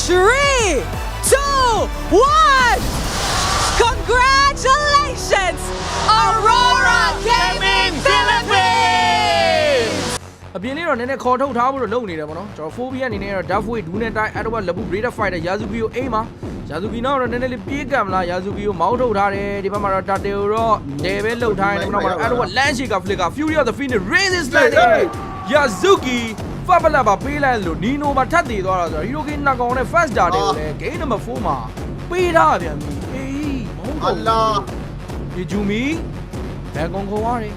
3, 2, 1. Congratulations, Aurora Gaming Philippines. အပြင်လေးတော့နည်းနည်းခေါ်ထုတ်ထားဖို့တော့လုပ်နေတယ်ပေါ့နော်ကျွန်တော် Phobia အနေနဲ့တော့ Darkway ဒူးနဲ့တိုင်း Edward Lebu Raider Fighter Yazuki ကိုအိမ်မှာ Yazuki နောက်တော့နည်းနည်းလေးပြေးကံမလား Yazuki ကိုမောင်းထုတ်ထားတယ်ဒီဘက်မှာတော့ Tate ကိုတော့နေပဲလှုပ်ထားတယ်နောက်မှာတော့ Edward Landshaker Flicker Fury of the Phoenix Raises Landing Yazuki ဖတ်ပလက်ပါပေးလိုက်လို့ Nino မှာထပ်တည်သွားတာဆိုတော့ Hiroki Nakao နဲ့ Fast Star တွေကိုလည်း Game number 4မှာပေးထားပြန်ပြီအေးမဟုတ်ဘူးအလားဒီဂျူမီဘယ်ကောင်ခေါ်ရတယ်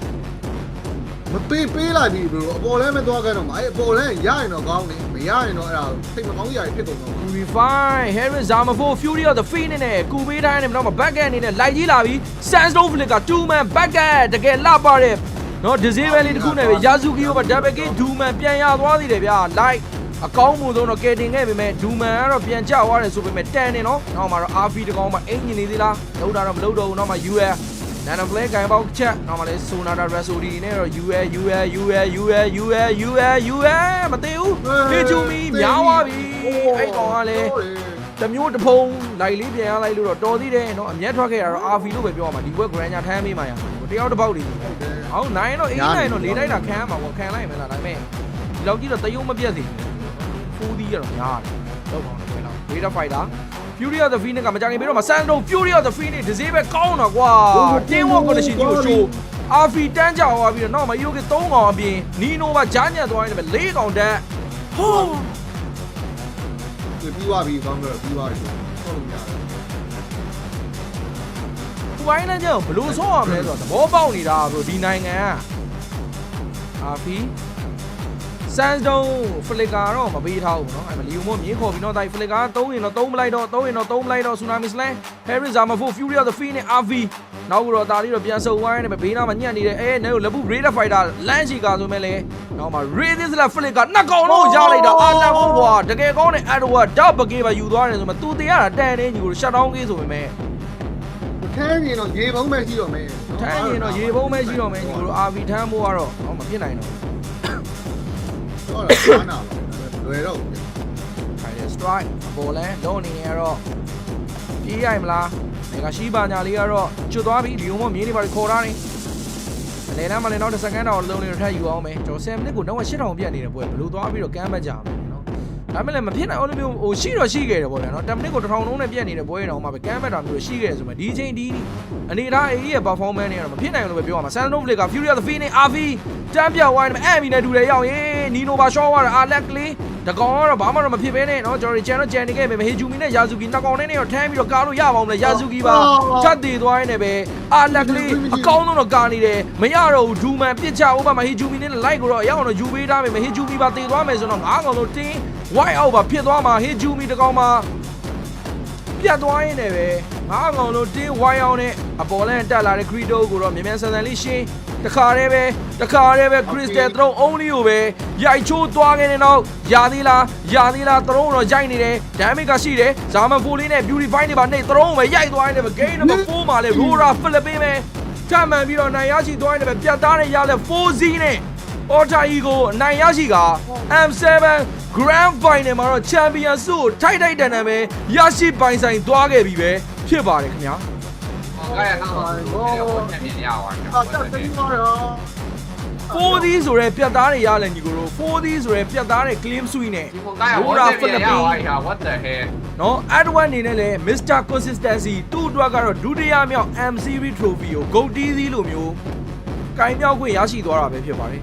မပေးလိုက်ပြီဘရိုအပေါ်လဲမသွားခဲ့တော့မှာအဲ့အပေါ်လဲရရင်တော့ကောင်းတယ်မရရင်တော့အဲ့ဒါစိတ်မကောင်းစရာဖြစ်ကုန်တော့ Refine Harris Zamafo Fury of the Phoenix နဲ့ကူပေးတိုင်းနဲ့တော့ backhand အနေနဲ့လိုက်ကြီးလာပြီး Sandstone Flicker 2 man backhand တကယ်လှပတဲ့နော် disable လေးတစ်ခုနဲ့ပဲ Yazuki ကို double kick 2 man ပြန်ရသွားသေးတယ်ဗျာ like အကောင်းမှုဆုံးတော့ကယ်တင်ခဲ့ပေမဲ့2 man ကတော့ပြန်ကျသွားတယ်ဆိုပေမဲ့တန်နေနော်နောက်မှာတော့ RV တကောင်မှအင်ဂျင်နေသေးလားလုံးတာတော့မလုံးတော့ဘူးနောက်မှာ UL Nana Play ကင်ပေါက်ချက်နောက်မှလည်း Sonata Rasodi နဲ့တော့ UL မသိဘူးလေချူမီများသွားပြီအဲ့ကောင်ကလည်းတမျိုးတဖုံလိုက်လေးပြန်ရလိုက်လို့တော့တော်သေးတယ်နော်အမျက်ထွက်ခဲ့တာတော့ RV လို့ပဲပြောရမှာဒီဘက် Grand ညာထမ်းပေးမှာရတယောက်တစ်ပေါက်လေးဟောနိုင်တော့89တော့လေးတိုက်တာခံရမှာပေါ့ခံလိုက်မယ်လားဒါပေမဲ့ဒီလောက်ကြီးတော့တယုံမပြတ်သေးဘူးဖူးသီးရတော့များတယ်တော့ကောင်းတယ်နော် Raider Fighter Fury of the Phoenix ကမကြခင်ပြီးတော့မှ Sandro Fury of the Phoenix ဒီစေးပဲကောင်းတော့ကွာ Team Work Condition ကို show RV တန်းကြသွားပြီးတော့နောက်မှာ Yogi 3ကောင်အပြင် Nino ကဂျားညက်သွားနေတယ်4ကောင်တက်ဟောပြီးသွားပြီကောင်းတော့ပြီးသွားပြီဟုတ်ရတယ်သူပိုင်းလည်းကြောက်ဘလို့ဆော့ရမလဲဆိုတော့သဘောပေါက်နေတာဘရိုဒီနိုင်ငံက RV Sandstone Flicker တော့မပေးထားဘူးเนาะအဲ့မှာလီယိုမို့မြင်းခေါ်ပြီးတော့ဒါ Flicker 3ရင်တော့3မလိုက်တော့ Tsunami Slam Harris Zamafo Fury of the Phoenix RV နောက်ကတော့ဒါလေးတော့ပြန်ဆုပ်ဝိုင်းနေပဲဘေးနားမှာညံ့နေတယ်အဲနဲကို Lebu Raider Fighter Landshaker ဆိုမဲ့လေနောက်မှာ Raises la Flicker နှစ်ကောင်လုံးရလိုက်တာအာလန်ဘောကွာတကယ်ကောင်းတဲ့ Edward တောက်ပကေးပါယူသွားတယ်ဆိုမှသူတေးရတာတန်နေညီကို shut down ကြီးဆိုပေမဲ့ထဲရင်တော့ရေပုံးပဲရှိတော့မယ်ထဲရင်တော့ရေပုံးပဲရှိတော့မယ်ညီကို RV ထမ်းဖို့ကတော့မဖြစ်နိုင်တော့ဟုတ်လားနာလွယ်တော့ခိုင်တဲ့ strike ဘောလဲလုံးအနေနဲ့ကတော့ပြေးရိုက်မလားနေကရှိပါညာလေးကတော့ကျွတ်သွားပြီဒီုံမမြေးနေပါခေါ်ထားနေအနေနဲ့မှလည်းနောက်တစ်စက္ကန့်တော့လုံးလေးထပ်ယူအောင်မယ်ကျွန်တော်7မိနစ်ကိုတော့8000ပြတ်နေတယ်ပွဲဘလို့သွားပြီးတော့ကမ်းမကြမယ်နော်ဒါမှလည်းမဖြစ်နိုင်အောင်လို့မျိုးဟိုရှိတော့ရှိခဲ့တယ်ပေါ့ဗျာနော်10မိနစ်ကို1000လုံးနဲ့ပြတ်နေတဲ့ပွဲရင်တော့မှပဲကမ်းမတာမျိုးရှိခဲ့တယ်ဆိုမှဒီချိန်ဒီအနေထားအေးရဲ့ performance တွေကတော့မဖြစ်နိုင်လို့ပဲပြောရမှာ Sandstone Flicker Fury of the Phoenix RV တမ်းပြဝိုင်းနဲ့အဲ့မီနဲ့တူတယ်ရောက်ရင်Nino ပါရှော့သွားတာအာလက်ကလေးတကောင်ကတော့ဘာမှတော့မဖြစ်ဘဲနဲ့เนาะကျွန်တော်တို့ channel နေခဲ့ပေမဲ့ Hejumi နဲ့ Yazuki နှစ်ကောင်နဲ့တော့ထမ်းပြီးတော့ကားလို့ရပါအောင်လေ Yazuki ပါချတ်တည်သွားရင်းနဲ့ပဲအာလက်ကလေးအကောင်းဆုံးတော့ကာနေတယ်မရတော့ဘူးဒူမန်ပြစ်ချဥပမာ Hejumi နဲ့ like ကိုတော့အရောက်တော့ယူပေးထားပေမဲ့ Hejumi ပါတည်သွားမယ်ဆိုတော့၅ကောင်လုံးတင်း white out ပါဖြစ်သွားမှာ Hejumi တကောင်မှာပြတ်သွားရင်းနဲ့ပဲ၅ကောင်လုံးတင်း white out နဲ့အပေါ်လန်းတက်လာတဲ့ Credo ကိုတော့မြန်မြန်ဆန်ဆန်လေးရှင်းတခါတည်းပဲ Crystal Throne only ကိုပဲရိုက်ချိုးသွားခဲ့တဲ့နောက်ရသေးလား Throne တော့ရိုက်နေတယ် damage ကရှိတယ် Zaman 4လေးနဲ့ Beautify နေပါနေ Throne ပဲရိုက်သွားနေတယ် game number 4မှာလေ Rora Philippines ပဲထပ်မှန်ပြီးတော့နိုင်ရရှိသွားနေတယ်ပြတ်သားတဲ့ရလဲ 4Z နဲ့ Alter Ego နိုင်ရရှိက M7 Grand Final မှာတော့ Champion ဆုကိုထိုက်တန်တန်ပဲရရှိပိုင်ဆိုင်သွားခဲ့ပြီပဲဖြစ်ပါတယ်ခင်ဗျာ刚才看到我前面要玩4D ဆိုရဲပြတ်သားတွေရလဲညီကိုတို့ 4D ဆိုရဲပြတ်သားတဲ့ claim suite နဲ့ Rora Philippines what the hell နော် Edward အနေနဲ့လဲ Mr Consistency သူ့အတွက်ကတော့ဒုတိယမြောက် M Series Trophy ကို Gold TZ လိုမျိုးကင်မြောက်ခွင့်ရရှိသွားတာပဲဖြစ်ပါတယ်